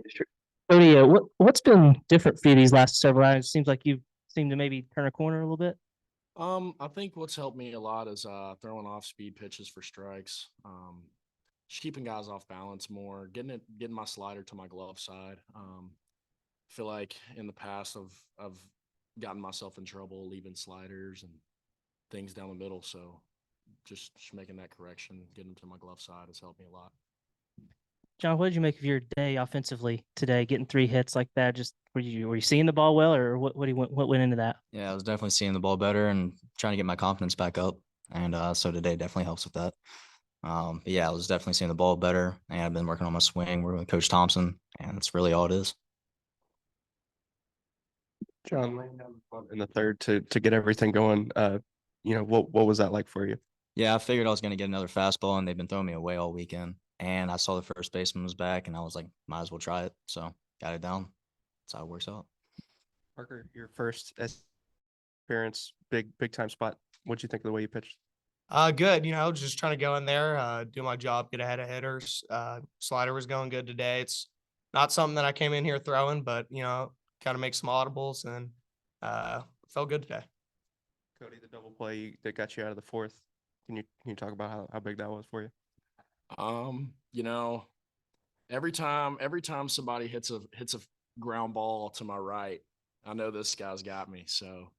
Sure. Cody, what's been different for you these last several rounds? It seems like you've seemed to maybe turn a corner a little bit. I think what's helped me a lot is throwing off speed pitches for strikes. Just keeping guys off balance more, getting my slider to my glove side. I feel like in the past I've gotten myself in trouble leaving sliders and things down the middle. So just making that correction, getting to my glove side has helped me a lot. John, what did you make of your day offensively today? Getting three hits like that, just were you seeing the ball well, or what went into that? Yeah, I was definitely seeing the ball better and trying to get my confidence back up. And so today definitely helps with that. But yeah, I was definitely seeing the ball better, and I've been working on my swing, working with Coach Thompson, and that's really all it is. John laying down the front in the third to get everything going. What was that like for you? Yeah, I figured I was going to get another fastball, and they've been throwing me away all weekend. And I saw the first baseman was back, and I was like, might as well try it. So got it down. That's how it works out. Parker, your first appearance, big time spot. What'd you think of the way you pitched? Good. Just trying to go in there, do my job, get ahead of hitters. Slider was going good today. It's not something that I came in here throwing, but kind of make some audibles and felt good today. Cody, the double play that got you out of the fourth. Can you talk about how big that was for you? You know, every time somebody hits a ground ball to my right, I know this guy's got me. So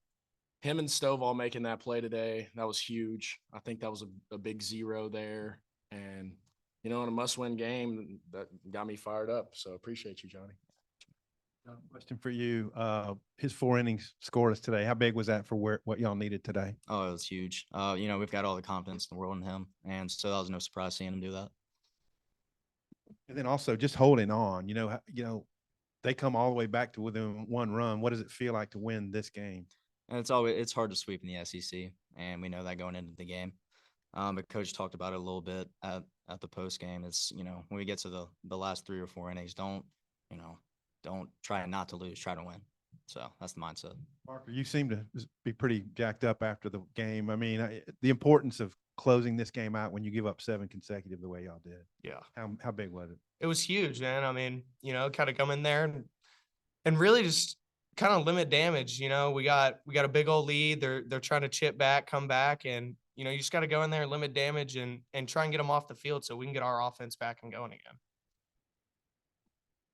him and Stovall making that play today, that was huge. I think that was a big zero there. And, in a must-win game, that got me fired up. So appreciate you, Johnny. Question for you. His 4 innings scoreless today. How big was that for what y'all needed today? Oh, it was huge. We've got all the confidence in the world in him, and so that was no surprise seeing him do that. And then also just holding on. They come all the way back to within 1 run. What does it feel like to win this game? And it's hard to sweep in the SEC, and we know that going into the game. But Coach talked about it a little bit at the post game. It's when we get to the last 3 or 4 innings, don't try not to lose, try to win. So that's the mindset. Parker, you seem to be pretty jacked up after the game. I mean, the importance of closing this game out when you give up 7 consecutive the way y'all did. Yeah. How big was it? It was huge, man. I mean, kind of come in there and really just kind of limit damage. We got a big old lead. They're trying to chip back, come back, and you just got to go in there and limit damage and try and get them off the field so we can get our offense back and going again.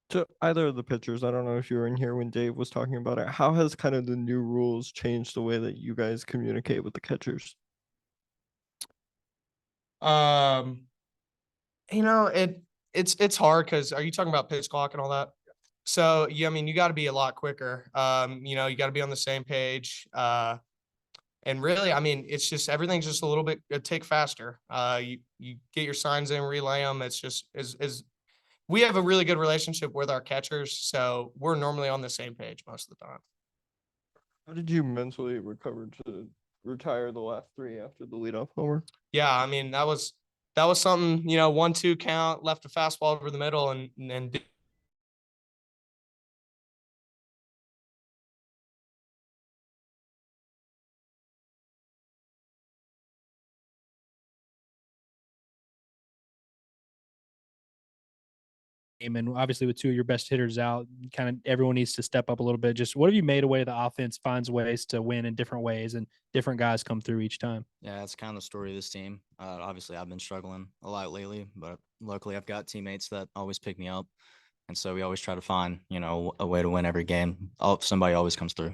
To either of the pitchers, I don't know if you were in here when Dave was talking about it. How has kind of the new rules changed the way that you guys communicate with the catchers? It's hard because are you talking about pitch clock and all that? So yeah, I mean you got to be a lot quicker. You got to be on the same page. And really, I mean, it's just everything's just a little bit a tick faster. You get your signs in, relay them. It's just is we have a really good relationship with our catchers, so we're normally on the same page most of the time. How did you mentally recover to retire the last 3 after the leadoff homer? Yeah, I mean that was something. 1-2 count, left a fastball over the middle, and and obviously with 2 of your best hitters out, kind of everyone needs to step up a little bit. Just what have you made a way the offense finds ways to win in different ways and different guys come through each time? Yeah, that's kind of the story of this team. Obviously, I've been struggling a lot lately, but luckily I've got teammates that always pick me up. And so we always try to find, a way to win every game. Somebody always comes through.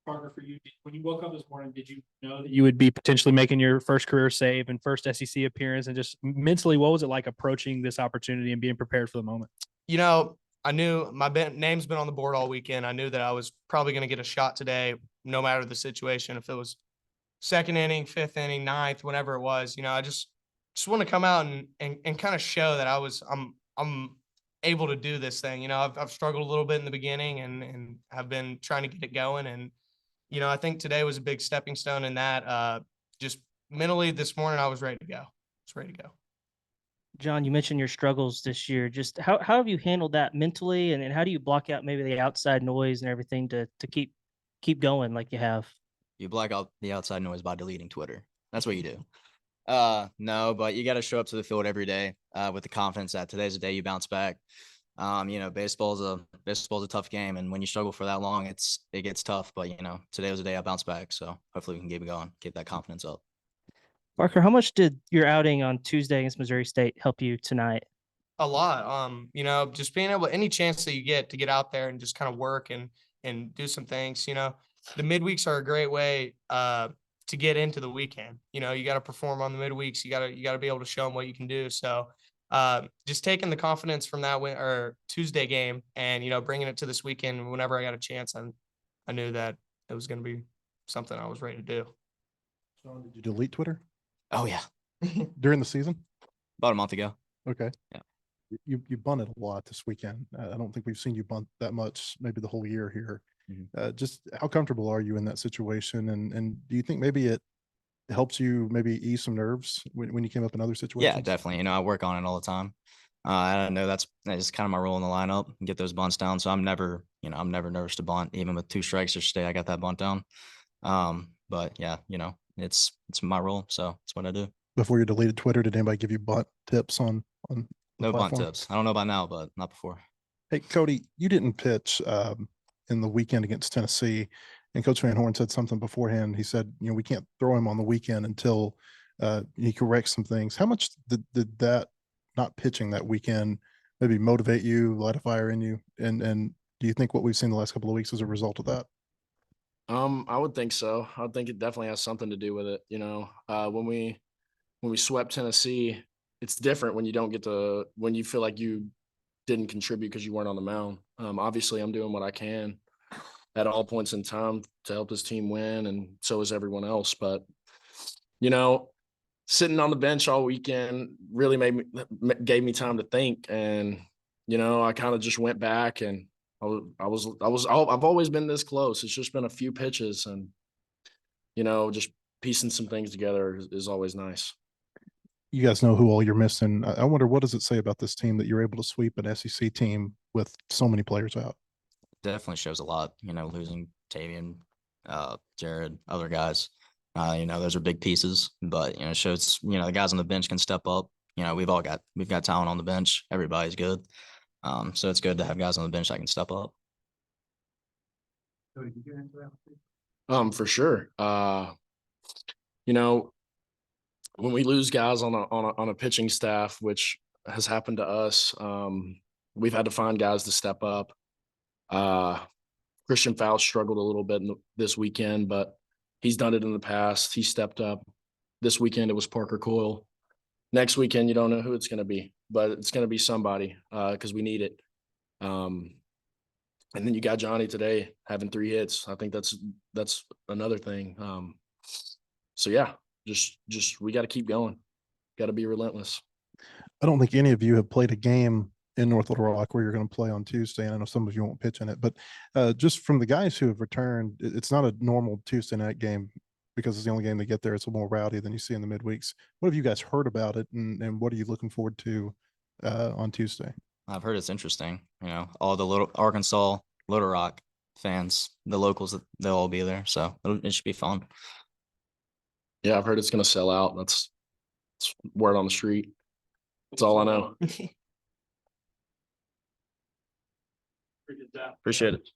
Parker, for you, when you woke up this morning, did you know that you would be potentially making your first career save and first SEC appearance? And just mentally, what was it like approaching this opportunity and being prepared for the moment? I knew my name's been on the board all weekend. I knew that I was probably going to get a shot today, no matter the situation. If it was 2nd inning, 5th inning, 9th, whenever it was, I just want to come out and kind of show that I'm able to do this thing. I've struggled a little bit in the beginning and have been trying to get it going. And, I think today was a big stepping stone in that. Just mentally this morning, I was ready to go. John, you mentioned your struggles this year. Just how have you handled that mentally, and how do you block out maybe the outside noise and everything to keep going like you have? You block out the outside noise by deleting Twitter. That's what you do. No, but you got to show up to the field every day with the confidence that today's the day you bounce back. Baseball's a tough game, and when you struggle for that long, it gets tough. But today was the day I bounced back, so hopefully we can keep it going, keep that confidence up. Parker, how much did your outing on Tuesday against Missouri State help you tonight? A lot. Just being able any chance that you get to get out there and just kind of work and do some things. The midweeks are a great way to get into the weekend. You got to perform on the midweeks. You got to be able to show them what you can do. So just taking the confidence from that Tuesday game and bringing it to this weekend whenever I got a chance, I knew that it was going to be something I was ready to do. Sean, did you delete Twitter Oh yeah, during the season? about a month ago. Okay. Yeah. You bunted a lot this weekend. I don't think we've seen you bunt that much, maybe the whole year here. Just how comfortable are you in that situation? And do you think maybe it helps you maybe ease some nerves when you came up in other situations? Yeah, definitely. I work on it all the time. I know that's kind of my role in the lineup, get those bunts down. So I'm never nervous to bunt. Even with 2 strikes yesterday, I got that bunt down. But yeah, it's my role, so it's what I do. Before you deleted Twitter, did anybody give you bunt tips on the No bunt platform? tips. I don't know about now, but not before. Hey, Cody, you didn't pitch in the weekend against Tennessee, and Coach Van Horn said something beforehand. He said, we can't throw him on the weekend until he corrects some things. How much did that not pitching that weekend maybe motivate you, light a fire in you? And do you think what we've seen the last couple of weeks is a result of that? I would think so. I think it definitely has something to do with it. When we swept Tennessee, it's different when you don't get when you feel like you didn't contribute because you weren't on the mound. Obviously I'm doing what I can at all points in time to help this team win, and so is everyone else. But, sitting on the bench all weekend really gave me time to think. And, I kind of just went back and I've always been this close. It's just been a few pitches, and, just piecing some things together is always nice. You guys know who all you're missing. I wonder, what does it say about this team that you're able to sweep an SEC team with so many players out? Definitely shows a lot, losing Tavian, Jared, other guys. Those are big pieces, but it shows, the guys on the bench can step up. We've got talent on the bench. Everybody's good. So it's good to have guys on the bench that can step up. For sure. When we lose guys on a pitching staff, which has happened to us, we've had to find guys to step up. Christian Faust struggled a little bit this weekend, but he's done it in the past. He stepped up. This weekend, it was Parker Coil. Next weekend, you don't know who it's going to be, but it's going to be somebody because we need it. And then you got Johnny today having 3 hits. I think that's another thing. So yeah, just we got to keep going. Got to be relentless. I don't think any of you have played a game in North Little Rock where you're going to play on Tuesday. And I know some of you won't pitch in it, but just from the guys who have returned, it's not a normal Tuesday night game because it's the only game they get there. It's a little more rowdy than you see in the midweeks. What have you guys heard about it, and what are you looking forward to on Tuesday? I've heard it's interesting. All the little Arkansas, Little Rock fans, the locals, they'll all be there. So it should be fun. Yeah, I've heard it's going to sell out. That's word on the street. That's all I know. Appreciate it.